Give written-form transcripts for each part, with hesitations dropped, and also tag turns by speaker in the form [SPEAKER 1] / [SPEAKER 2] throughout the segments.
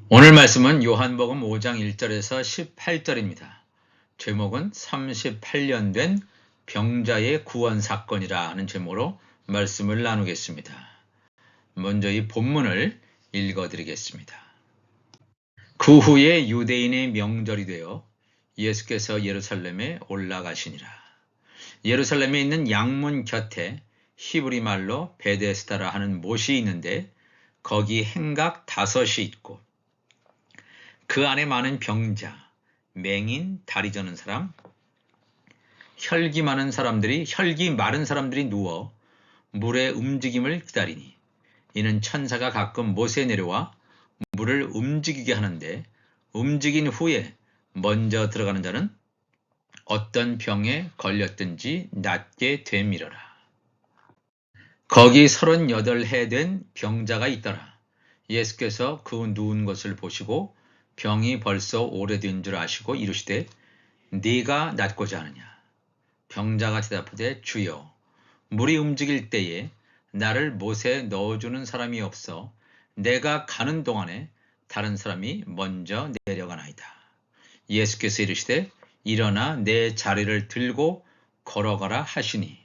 [SPEAKER 1] 오늘 말씀은 요한복음 5장 1절에서 18절입니다. 제목은 38년 된 병자의 구원 사건이라 하는 제목으로 말씀을 나누겠습니다. 먼저 이 본문을 읽어드리겠습니다. 그 후에 유대인의 명절이 되어 예수께서 예루살렘에 올라가시니라. 예루살렘에 있는 양문 곁에 히브리 말로 베데스다라 하는 못이 있는데 거기 행각 5이 있고 그 안에 많은 병자, 맹인, 다리 저는 사람, 혈기 마른 사람들이 누워 물의 움직임을 기다리니 이는 천사가 가끔 못에 내려와 물을 움직이게 하는데 움직인 후에 먼저 들어가는 자는 어떤 병에 걸렸든지 낫게 되밀어라. 거기 38해 된 병자가 있더라. 예수께서 그 누운 것을 보시고 병이 벌써 오래된 줄 아시고 이르시되 네가 낫고자 하느냐. 병자가 대답하되 주여 물이 움직일 때에 나를 못에 넣어주는 사람이 없어 내가 가는 동안에 다른 사람이 먼저 내려가나이다. 예수께서 이르시되 일어나 내 자리를 들고 걸어가라 하시니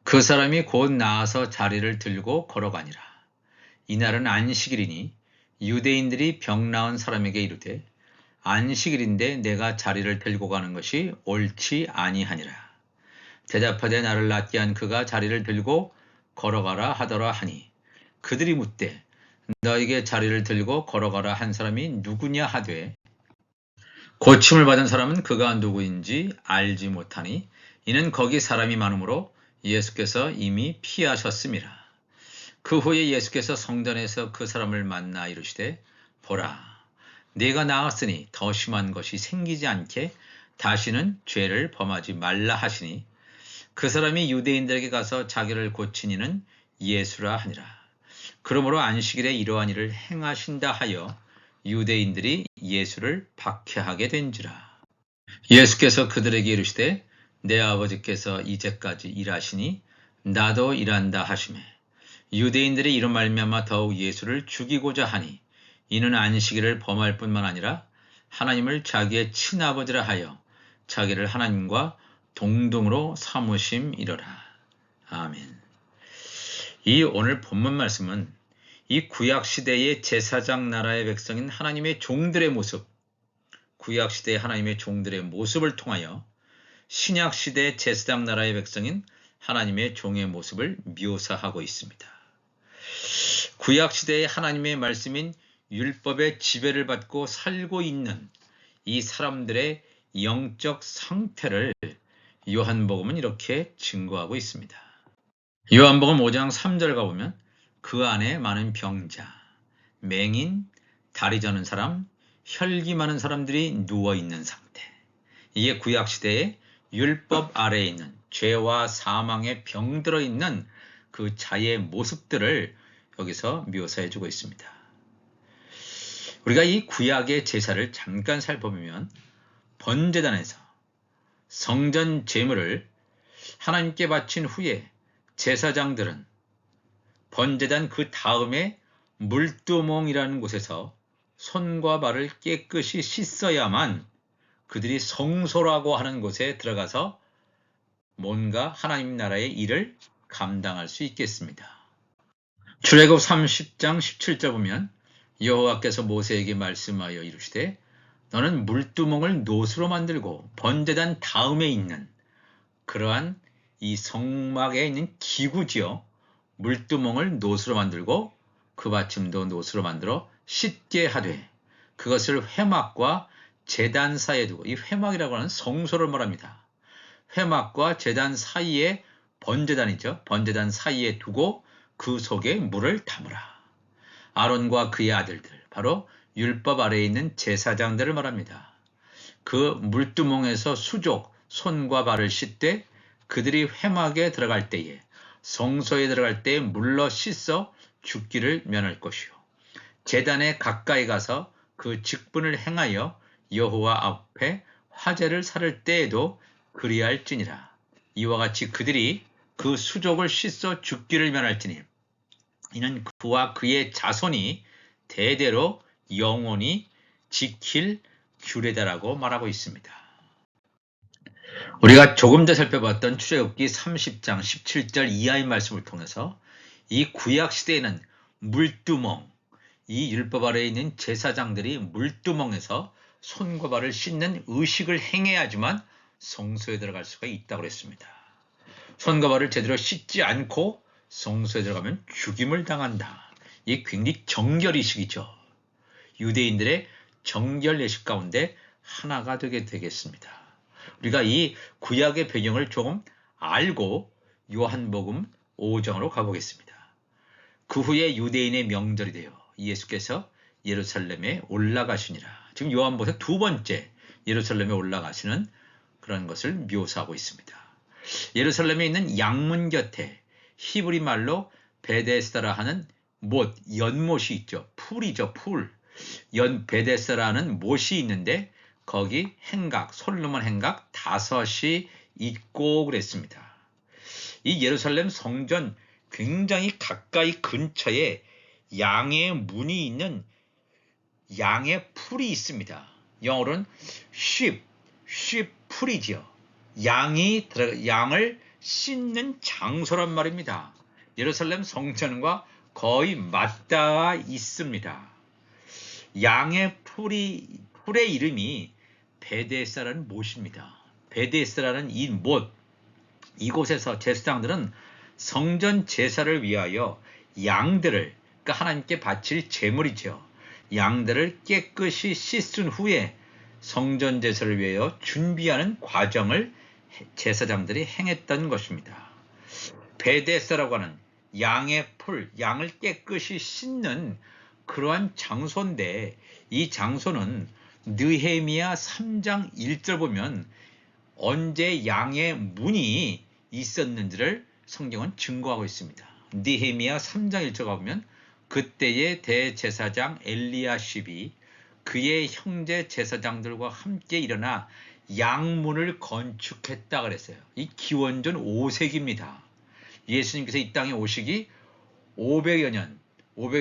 [SPEAKER 1] 그 사람이 곧 나아서 자리를 들고 걸어가니라. 이날은 안식일이니 유대인들이 병 나은 사람에게 이르되 안식일인데 내가 자리를 들고 가는 것이 옳지 아니하니라. 대답하되 나를 낫게 한 그가 자리를 들고 걸어가라 하더라 하니 그들이 묻되 너에게 자리를 들고 걸어가라 한 사람이 누구냐 하되 고침을 받은 사람은 그가 누구인지 알지 못하니 이는 거기 사람이 많으므로 예수께서 이미 피하셨음이라. 그 후에 예수께서 성전에서 그 사람을 만나 이르시되 보라 네가 나았으니 더 심한 것이 생기지 않게 다시는 죄를 범하지 말라 하시니 그 사람이 유대인들에게 가서 자기를 고친 이는 예수라 하니라. 그러므로 안식일에 이러한 일을 행하신다 하여 유대인들이 예수를 박해하게 된지라. 예수께서 그들에게 이르시되 내 아버지께서 이제까지 일하시니 나도 일한다 하시매 유대인들이 이런 말미암아 더욱 예수를 죽이고자 하니 이는 안식일을 범할 뿐만 아니라 하나님을 자기의 친아버지라 하여 자기를 하나님과 동등으로 삼으심이로라. 아멘. 이 오늘 본문 말씀은 이 구약시대의 제사장 나라의 백성인 하나님의 종들의 모습, 구약시대의 하나님의 종들의 모습을 통하여 신약시대의 제사장 나라의 백성인 하나님의 종의 모습을 묘사하고 있습니다. 구약시대의 하나님의 말씀인 율법의 지배를 받고 살고 있는 이 사람들의 영적 상태를 요한복음은 이렇게 증거하고 있습니다. 요한복음 5장 3절 가보면 그 안에 많은 병자, 맹인, 다리 저는 사람, 혈기 많은 사람들이 누워있는 상태. 이게 구약시대의 율법 아래에 있는 죄와 사망에 병들어 있는 그 자의 모습들을 여기서 묘사해주고 있습니다. 우리가 이 구약의 제사를 잠깐 살펴보면 번제단에서 성전 제물을 하나님께 바친 후에 제사장들은 번제단 그 다음에 물두멍이라는 곳에서 손과 발을 깨끗이 씻어야만 그들이 성소라고 하는 곳에 들어가서 뭔가 하나님 나라의 일을 감당할 수 있겠습니다. 출애굽 30장 17절 보면 여호와께서 모세에게 말씀하여 이르시되 너는 물두멍을 노수로 만들고 번제단 다음에 있는 그러한 이 성막에 있는 기구지요. 물두멍을 노수로 만들고 그 받침도 노수로 만들어 씻게 하되 그것을 회막과 제단 사이에 두고 이 회막이라고 하는 성소를 말합니다. 회막과 제단 사이에 번제단이죠. 번제단 사이에 두고 그 속에 물을 담으라. 아론과 그의 아들들, 바로 율법 아래에 있는 제사장들을 말합니다. 그 물두멍에서 수족, 손과 발을 씻되 그들이 회막에 들어갈 때에 성소에 들어갈 때에 물러 씻어 죽기를 면할 것이요. 제단에 가까이 가서 그 직분을 행하여 여호와 앞에 화제를 살을 때에도 그리할지니라. 이와 같이 그들이 그 수족을 씻어 죽기를 면할지니 이는 그와 그의 자손이 대대로 영원히 지킬 규례다라고 말하고 있습니다. 우리가 조금 더 살펴봤던 출애굽기 30장 17절 이하의 말씀을 통해서 이 구약 시대에는 물두멍, 이 율법 아래에 있는 제사장들이 물두멍에서 손과 발을 씻는 의식을 행해야지만 성소에 들어갈 수가 있다고 했습니다. 손과 발을 제대로 씻지 않고 성소에 들어가면 죽임을 당한다. 이게 굉장히 정결의식이죠. 유대인들의 정결 예식 가운데 하나가 되게 되겠습니다. 우리가 이 구약의 배경을 조금 알고 요한복음 5장으로 가보겠습니다. 그 후에 유대인의 명절이 되어 예수께서 예루살렘에 올라가시니라. 지금 요한복음의 두 번째 예루살렘에 올라가시는 그런 것을 묘사하고 있습니다. 예루살렘에 있는 양문 곁에 히브리 말로 베데스다라 하는 못, 연못이 있죠. 풀이죠, 풀. 베데스다라는 못이 있는데 거기 행각, 솔로몬 행각 5이 있고 그랬습니다. 이 예루살렘 성전 굉장히 가까이 근처에 양의 문이 있는 양의 풀이 있습니다. 영어로는 sheep 풀이지요. 양을 씻는 장소란 말입니다. 예루살렘 성전과 거의 맞닿아 있습니다. 양의 풀의 이름이 베데스다라는 못입니다. 베데스다라는 이 못, 이곳에서 제사장들은 성전 제사를 위하여 양들을, 그러니까 하나님께 바칠 제물이죠. 양들을 깨끗이 씻은 후에 성전 제사를 위하여 준비하는 과정을 제사장들이 행했던 것입니다. 베데스다라고 하는 양의 풀, 양을 깨끗이 씻는 그러한 장소인데 이 장소는 느헤미야 3장 1절 보면 언제 양의 문이 있었는지를 성경은 증거하고 있습니다. 느헤미야 3장 1절 가보면 그때의 대제사장 엘리야십이 그의 형제 제사장들과 함께 일어나 양문을 건축했다 그랬어요. 이 기원전 5세기입니다. 예수님께서 이 땅에 오시기 500여 년,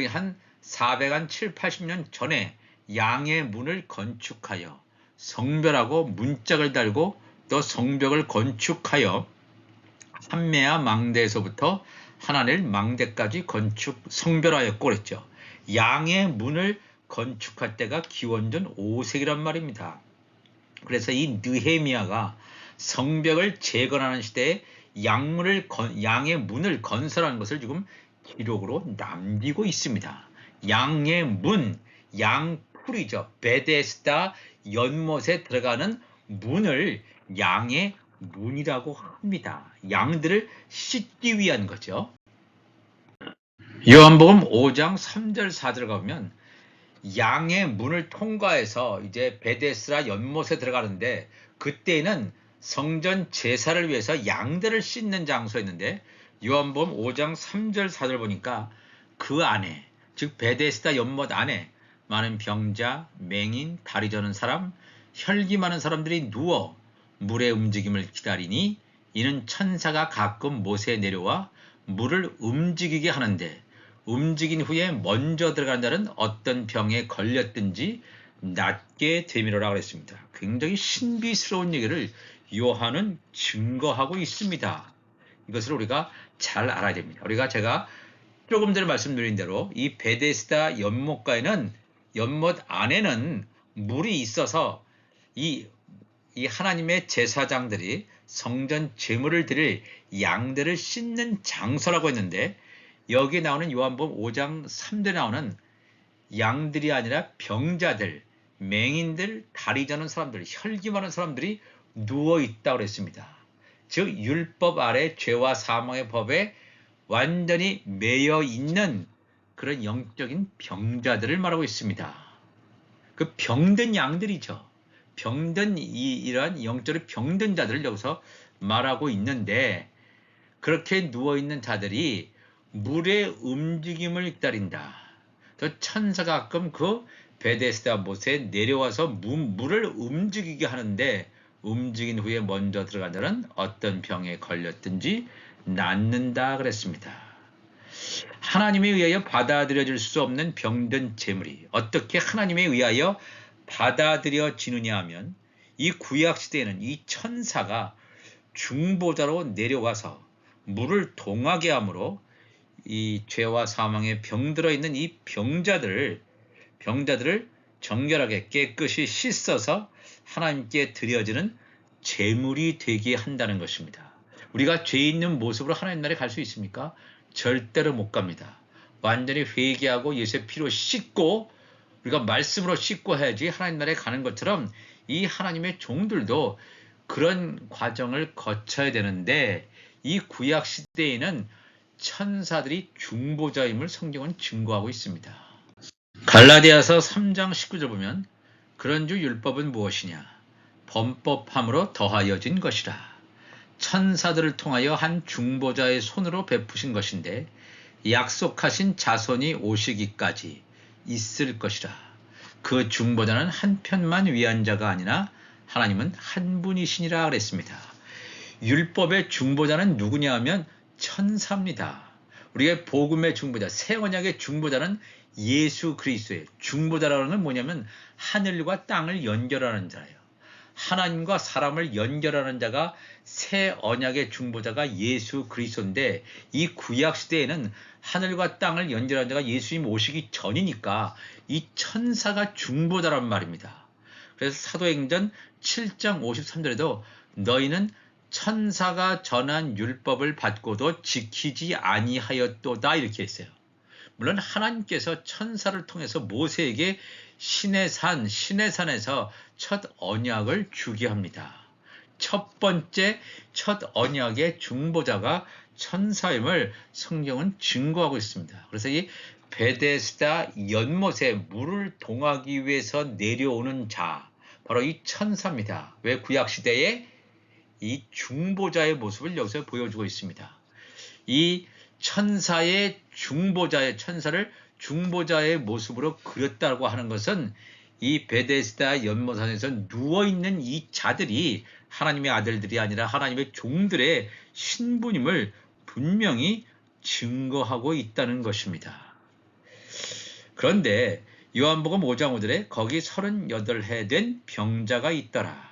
[SPEAKER 1] 한 7, 80년 전에 양의 문을 건축하여 성별하고 문짝을 달고 또 성벽을 건축하여 한메아 망대에서부터 하나넬 망대까지 성별하였고 그랬죠. 양의 문을 건축할 때가 기원전 5세기란 말입니다. 그래서 이 느헤미야가 성벽을 재건하는 시대에 양의 문을 건설한 것을 지금 기록으로 남기고 있습니다. 양의 문, 양풀이죠. 베데스다 연못에 들어가는 문을 양의 문이라고 합니다. 양들을 씻기 위한 거죠. 요한복음 5장 3절 4절 가보면 양의 문을 통과해서 이제 베데스다 연못에 들어가는데 그때는 성전 제사를 위해서 양들을 씻는 장소였는데 요한복음 5장 3절 4절 보니까 그 안에 즉 베데스다 연못 안에 많은 병자, 맹인, 다리 저는 사람, 혈기 많은 사람들이 누워 물의 움직임을 기다리니 이는 천사가 가끔 못에 내려와 물을 움직이게 하는데 움직인 후에 먼저 들어간 자는 어떤 병에 걸렸든지 낫게 되미로라 그랬습니다. 굉장히 신비스러운 얘기를 요한은 증거하고 있습니다. 이것을 우리가 잘 알아야 됩니다. 제가 조금 전에 말씀드린 대로 이 베데스다 연못가에는 연못 안에는 물이 있어서 이 하나님의 제사장들이 성전 제물을 드릴 양들을 씻는 장소라고 했는데 여기에 나오는 요한복음 5장 3절에 나오는 양들이 아니라 병자들, 맹인들, 다리 저는 사람들, 혈기 많은 사람들이 누워있다고 그랬습니다. 즉 율법 아래 죄와 사망의 법에 완전히 매여 있는 그런 영적인 병자들을 말하고 있습니다. 그 병든 양들이죠. 이러한 영적으로 병든 자들을 여기서 말하고 있는데 그렇게 누워있는 자들이 물의 움직임을 기다린다. 또 천사가 가끔 그 베데스다 못에 내려와서 물을 움직이게 하는데 움직인 후에 먼저 들어간 자는 어떤 병에 걸렸든지 낫는다 그랬습니다. 하나님에 의하여 받아들여질 수 없는 병든 재물이 어떻게 하나님에 의하여 받아들여지느냐 하면 이 구약시대에는 이 천사가 중보자로 내려와서 물을 동하게 함으로 이 죄와 사망에 병들어 있는 이 병자들을 정결하게 깨끗이 씻어서 하나님께 드려지는 제물이 되게 한다는 것입니다. 우리가 죄 있는 모습으로 하나님 나라에 갈 수 있습니까? 절대로 못 갑니다. 완전히 회개하고 예수의 피로 씻고 우리가 말씀으로 씻고 해야지 하나님 나라에 가는 것처럼 이 하나님의 종들도 그런 과정을 거쳐야 되는데 이 구약 시대에는 천사들이 중보자임을 성경은 증거하고 있습니다. 갈라디아서 3장 19절 보면 그런즉 율법은 무엇이냐? 범법함으로 더하여진 것이라. 천사들을 통하여 한 중보자의 손으로 베푸신 것인데 약속하신 자손이 오시기까지 있을 것이라. 그 중보자는 한 편만 위한 자가 아니라 하나님은 한 분이시니라 그랬습니다. 율법의 중보자는 누구냐 하면 천사입니다. 우리의 복음의 중보자, 새 언약의 중보자는 예수 그리스도의 중보자라는 건 뭐냐면 하늘과 땅을 연결하는 자예요. 하나님과 사람을 연결하는 자가 새 언약의 중보자가 예수 그리스도인데 이 구약 시대에는 하늘과 땅을 연결하는 자가 예수님 오시기 전이니까 이 천사가 중보자란 말입니다. 그래서 사도행전 7장 53절에도 너희는 천사가 전한 율법을 받고도 지키지 아니하였도다 이렇게 했어요. 물론 하나님께서 천사를 통해서 모세에게 시내산에서 첫 언약을 주게 합니다. 첫 번째 첫 언약의 중보자가 천사임을 성경은 증거하고 있습니다. 그래서 이 베데스다 연못에 물을 동하기 위해서 내려오는 자, 바로 이 천사입니다. 왜 구약시대에 이 중보자의 모습을 여기서 보여주고 있습니다. 이 천사의 천사를 중보자의 모습으로 그렸다고 하는 것은 이 베데스다 연못산에서 누워있는 이 자들이 하나님의 아들들이 아니라 하나님의 종들의 신분임을 분명히 증거하고 있다는 것입니다. 그런데 요한복음 5장 5절에 거기 38해 된 병자가 있더라.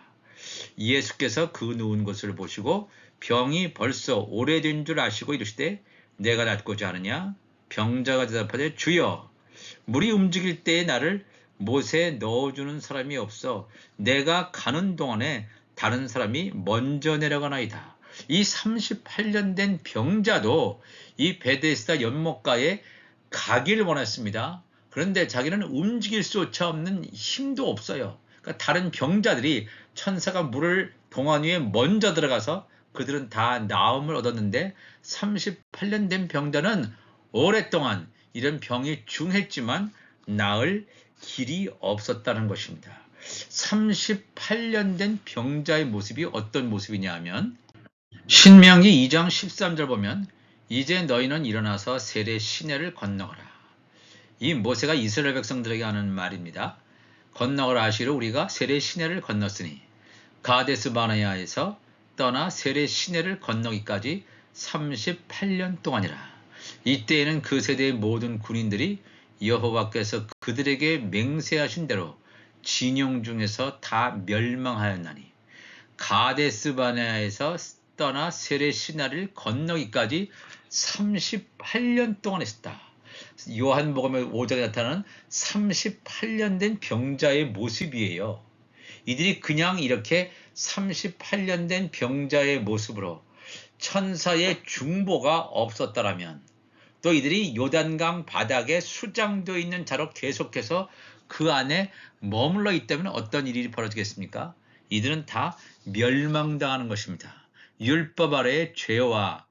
[SPEAKER 1] 예수께서 그 누운 것을 보시고 병이 벌써 오래된 줄 아시고 이르시되 내가 낫고자 하느냐? 병자가 대답하되 주여 물이 움직일 때에 나를 못에 넣어주는 사람이 없어 내가 가는 동안에 다른 사람이 먼저 내려가나이다. 이 38년 된 병자도 이 베데스다 연못가에 가길 원했습니다. 그런데 자기는 움직일 수조차 없는 힘도 없어요. 그러니까 다른 병자들이 천사가 물을 동안 위에 먼저 들어가서 그들은 다 나음을 얻었는데 38년 된 병자는 오랫동안 이런 병이 중했지만 나을 길이 없었다는 것입니다. 38년 된 병자의 모습이 어떤 모습이냐 하면 신명기 2장 13절 보면 이제 너희는 일어나서 세례 시내를 건너거라. 이 모세가 이스라엘 백성들에게 하는 말입니다. 건너거라 하시로 우리가 세례 시내를 건넜으니 가데스 바네아에서 떠나 세례 시내를 건너기까지 38년 동안이라. 이때에는 그 세대의 모든 군인들이 여호와께서 그들에게 맹세하신 대로 진영 중에서 다 멸망하였나니 가데스 바네아에서 떠나 세례 시내를 건너기까지 38년 동안 했다. 요한복음의 5장에 나타나는 38년 된 병자의 모습이에요. 이들이 그냥 이렇게 38년 된 병자의 모습으로 천사의 중보가 없었다라면 또 이들이 요단강 바닥에 수장되어 있는 자로 계속해서 그 안에 머물러 있다면 어떤 일이 벌어지겠습니까? 이들은 다 멸망당하는 것입니다. 율법 아래의 죄와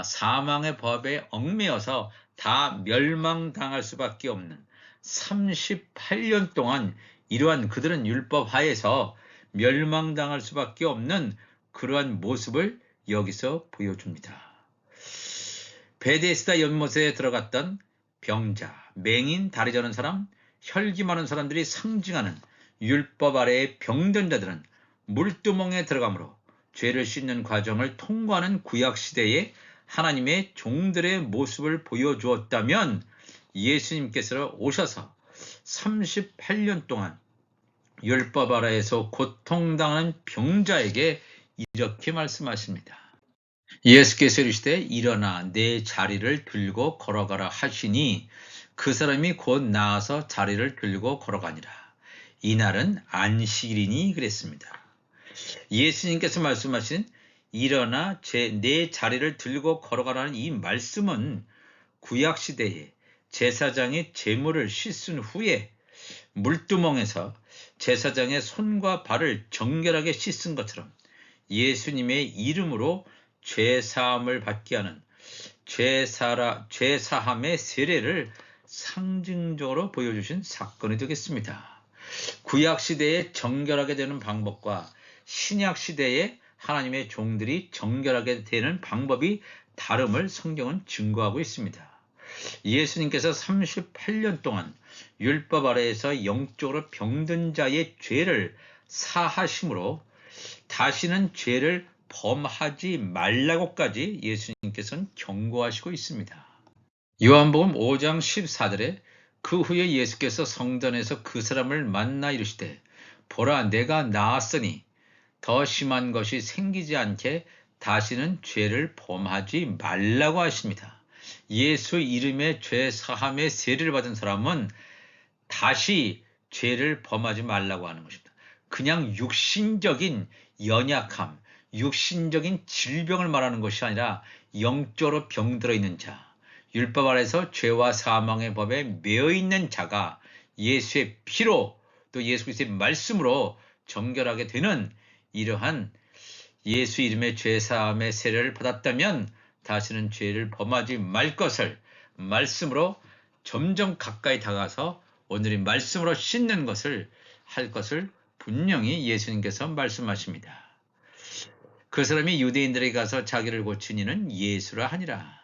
[SPEAKER 1] 사망의 법에 얽매여서 다 멸망당할 수밖에 없는 38년 동안 이러한 그들은 율법 하에서 멸망당할 수밖에 없는 그러한 모습을 여기서 보여줍니다. 베데스다 연못에 들어갔던 병자, 맹인, 다리 저는 사람, 혈기 많은 사람들이 상징하는 율법 아래의 병든 자들은 물두멍에 들어가므로 죄를 씻는 과정을 통과하는 구약시대에 하나님의 종들의 모습을 보여주었다면 예수님께서 오셔서 38년 동안 율법 아래에서 고통당하는 병자에게 이렇게 말씀하십니다. 예수께서 이르시되 일어나 내 자리를 들고 걸어가라 하시니 그 사람이 곧 나아서 자리를 들고 걸어가니라. 이날은 안식일이니 그랬습니다. 예수님께서 말씀하신 일어나 내 자리를 들고 걸어가라는 이 말씀은 구약시대에 제사장이 제물을 씻은 후에 물두멍에서 제사장의 손과 발을 정결하게 씻은 것처럼 예수님의 이름으로 죄사함을 받게 하는 죄사함의 세례를 상징적으로 보여주신 사건이 되겠습니다. 구약시대에 정결하게 되는 방법과 신약시대에 하나님의 종들이 정결하게 되는 방법이 다름을 성경은 증거하고 있습니다. 예수님께서 38년 동안 율법 아래에서 영적으로 병든 자의 죄를 사하심으로 다시는 죄를 범하지 말라고까지 예수님께서는 경고하시고 있습니다. 요한복음 5장 14절에 그 후에 예수께서 성전에서 그 사람을 만나 이르시되 보라 내가 나았으니 더 심한 것이 생기지 않게 다시는 죄를 범하지 말라고 하십니다. 예수 이름의 죄 사함의 세례를 받은 사람은 다시 죄를 범하지 말라고 하는 것입니다. 그냥 육신적인 연약함, 육신적인 질병을 말하는 것이 아니라 영적으로 병들어 있는 자, 율법 아래서 죄와 사망의 법에 매여 있는 자가 예수의 피로 또 예수 그리스도의 말씀으로 정결하게 되는 이러한 예수 이름의 죄사함의 세례를 받았다면 다시는 죄를 범하지 말 것을 말씀으로 점점 가까이 다가가서 오늘의 말씀으로 씻는 것을 할 것을 분명히 예수님께서 말씀하십니다. 그 사람이 유대인들에게 가서 자기를 고친 이는 예수라 하니라.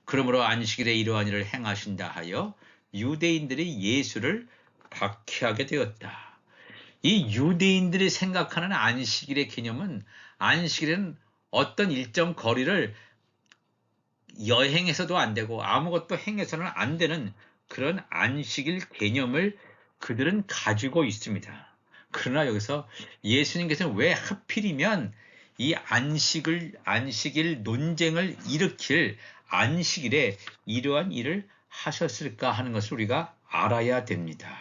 [SPEAKER 1] 그러므로 안식일에 이러한 일을 행하신다 하여 유대인들이 예수를 박해하게 되었다. 이 유대인들이 생각하는 안식일의 개념은 안식일은 어떤 일정 거리를 여행해서도 안 되고 아무것도 행해서는 안 되는 그런 안식일 개념을 그들은 가지고 있습니다. 그러나 여기서 예수님께서는 왜 하필이면 이 안식일 논쟁을 일으킬 안식일에 이러한 일을 하셨을까 하는 것을 우리가 알아야 됩니다.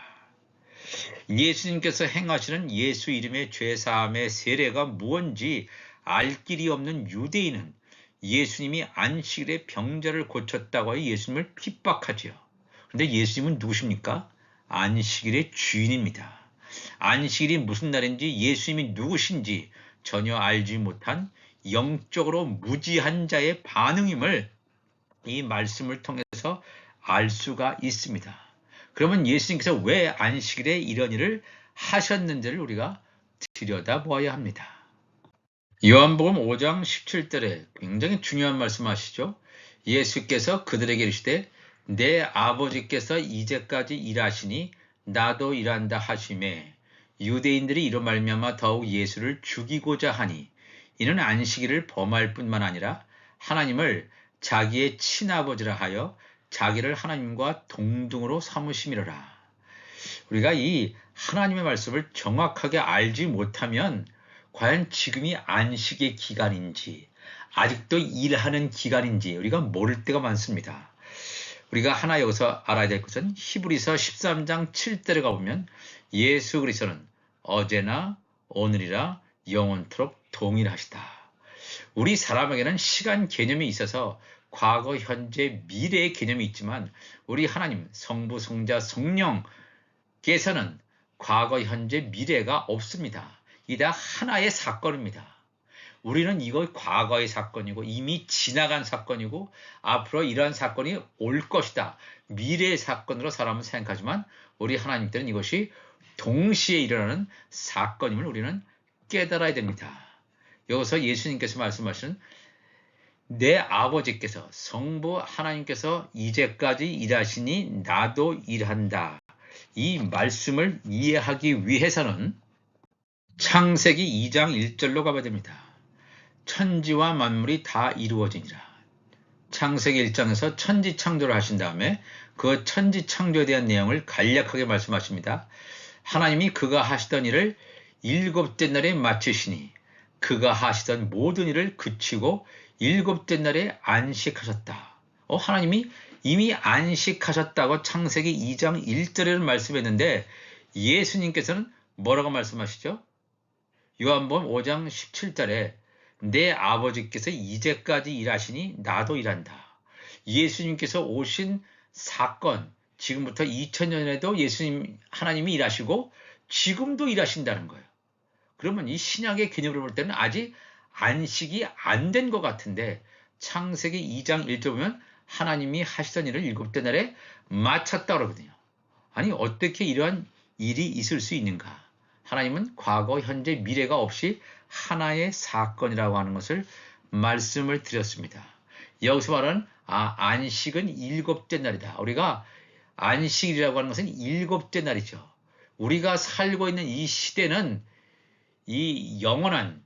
[SPEAKER 1] 예수님께서 행하시는 예수 이름의 죄사함의 세례가 무엇인지 알 길이 없는 유대인은 예수님이 안식일에 병자를 고쳤다고 하여 예수님을 핍박하죠. 그런데 예수님은 누구십니까? 안식일의 주인입니다. 안식일이 무슨 날인지 예수님이 누구신지 전혀 알지 못한 영적으로 무지한 자의 반응임을 이 말씀을 통해서 알 수가 있습니다. 그러면 예수님께서 왜 안식일에 이런 일을 하셨는지를 우리가 들여다보아야 합니다. 요한복음 5장 17절에 굉장히 중요한 말씀하시죠. 예수께서 그들에게 이르시되 내 아버지께서 이제까지 일하시니 나도 일한다 하시매 유대인들이 이로 말미암아 더욱 예수를 죽이고자 하니 이는 안식일을 범할 뿐만 아니라 하나님을 자기의 친아버지라 하여 자기를 하나님과 동등으로 삼으심이로라. 우리가 이 하나님의 말씀을 정확하게 알지 못하면 과연 지금이 안식의 기간인지 아직도 일하는 기간인지 우리가 모를 때가 많습니다. 우리가 하나 여기서 알아야 될 것은 히브리서 13장 7절에 가보면 예수 그리스도는 어제나 오늘이라 영원토록 동일하시다. 우리 사람에게는 시간 개념이 있어서 과거, 현재, 미래의 개념이 있지만 우리 하나님, 성부, 성자, 성령께서는 과거, 현재, 미래가 없습니다. 이 다 하나의 사건입니다. 우리는 이거 과거의 사건이고 이미 지나간 사건이고 앞으로 이러한 사건이 올 것이다. 미래의 사건으로 사람은 생각하지만 우리 하나님께는 이것이 동시에 일어나는 사건임을 우리는 깨달아야 됩니다. 여기서 예수님께서 말씀하시는 내 아버지께서 성부 하나님께서 이제까지 일하시니 나도 일한다. 이 말씀을 이해하기 위해서는 창세기 2장 1절로 가봐야 됩니다. 천지와 만물이 다 이루어지니라. 창세기 1장에서 천지 창조를 하신 다음에 그 천지 창조에 대한 내용을 간략하게 말씀하십니다. 하나님이 그가 하시던 일을 일곱째 날에 마치시니 그가 하시던 모든 일을 그치고 일곱째 날에 안식하셨다. 하나님이 이미 안식하셨다고 창세기 2장 1절에는 말씀했는데 예수님께서는 뭐라고 말씀하시죠? 요한복음 5장 17절에 내 아버지께서 이제까지 일하시니 나도 일한다. 예수님께서 오신 사건, 지금부터 2000년에도 예수님 하나님이 일하시고 지금도 일하신다는 거예요. 그러면 이 신약의 개념으로 볼 때는 아직 안식이 안 된 것 같은데 창세기 2장 1절 보면 하나님이 하시던 일을 일곱째 날에 마쳤다 그러거든요. 아니 어떻게 이러한 일이 있을 수 있는가? 하나님은 과거, 현재, 미래가 없이 하나의 사건이라고 하는 것을 말씀을 드렸습니다. 여기서 말하는 안식은 일곱째 날이다. 우리가 안식이라고 하는 것은 일곱째 날이죠. 우리가 살고 있는 이 시대는 이 영원한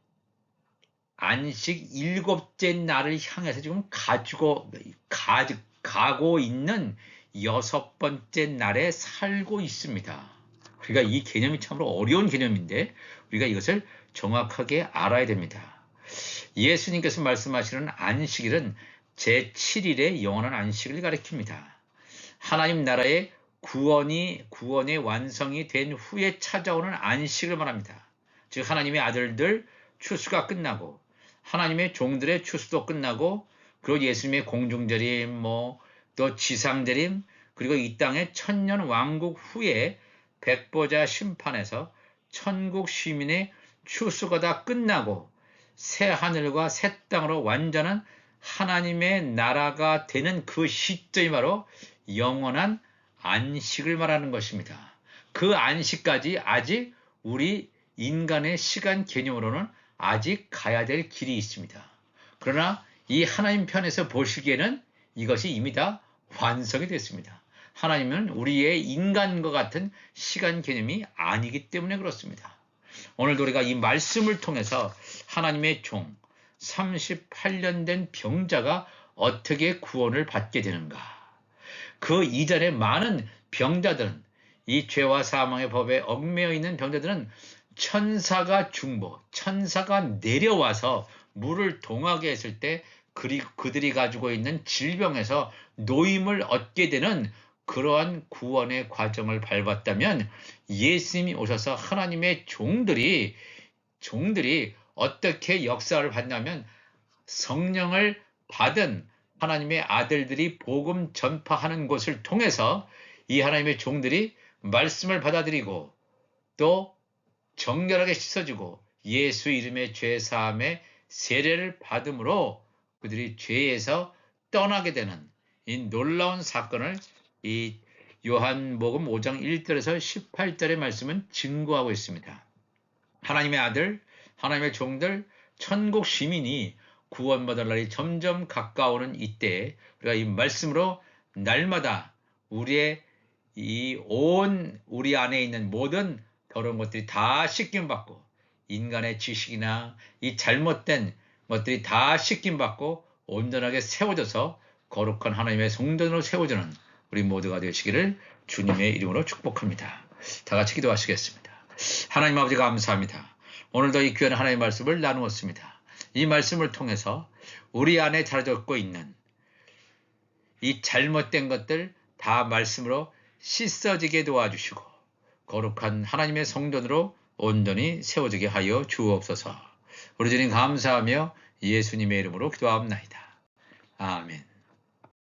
[SPEAKER 1] 안식 일곱째 날을 향해서 지금 가고 있는 여섯 번째 날에 살고 있습니다. 우리가 이 개념이 참으로 어려운 개념인데 우리가 이것을 정확하게 알아야 됩니다. 예수님께서 말씀하시는 안식일은 제7일의 영원한 안식을 가리킵니다. 하나님 나라의 구원의 완성이 된 후에 찾아오는 안식을 말합니다. 즉 하나님의 아들들 추수가 끝나고 하나님의 종들의 추수도 끝나고 그리고 예수님의 공중재림 또 지상재림 그리고 이 땅의 천년 왕국 후에 백보자 심판에서 천국 시민의 추수가 다 끝나고 새 하늘과 새 땅으로 완전한 하나님의 나라가 되는 그 시점이 바로 영원한 안식을 말하는 것입니다. 그 안식까지 아직 우리 인간의 시간 개념으로는 아직 가야 될 길이 있습니다. 그러나 이 하나님 편에서 보시기에는 이것이 이미 다 완성이 됐습니다. 하나님은 우리의 인간과 같은 시간 개념이 아니기 때문에 그렇습니다. 오늘도 우리가 이 말씀을 통해서 하나님의 종 38년 된 병자가 어떻게 구원을 받게 되는가? 그 이전에 많은 병자들은 이 죄와 사망의 법에 얽매여 있는 병자들은 천사가 내려와서 물을 동하게 했을 때 그들이 가지고 있는 질병에서 노임을 얻게 되는 그러한 구원의 과정을 밟았다면 예수님이 오셔서 하나님의 종들이 어떻게 역사를 받냐면 성령을 받은 하나님의 아들들이 복음 전파하는 것을 통해서 이 하나님의 종들이 말씀을 받아들이고 또 정결하게 씻어지고 예수 이름의 죄사함의 세례를 받음으로 그들이 죄에서 떠나게 되는 이 놀라운 사건을 이 요한복음 5장 1절에서 18절의 말씀은 증거하고 있습니다. 하나님의 아들, 하나님의 종들, 천국 시민이 구원받을 날이 점점 가까워오는 이때 우리가 이 말씀으로 날마다 우리 안에 있는 모든 더러운 것들이 다 씻김받고 인간의 지식이나 이 잘못된 것들이 다 씻김받고 온전하게 세워져서 거룩한 하나님의 성전으로 세워지는 우리 모두가 되시기를 주님의 이름으로 축복합니다. 다 같이 기도하시겠습니다. 하나님 아버지 감사합니다. 오늘도 이 귀한 하나님의 말씀을 나누었습니다. 이 말씀을 통해서 우리 안에 자라졌고 있는 이 잘못된 것들 다 말씀으로 씻어지게 도와주시고 거룩한 하나님의 성전으로 온전히 세워지게 하여 주옵소서. 우리 주님 감사하며 예수님의 이름으로 기도하옵나이다. 아멘.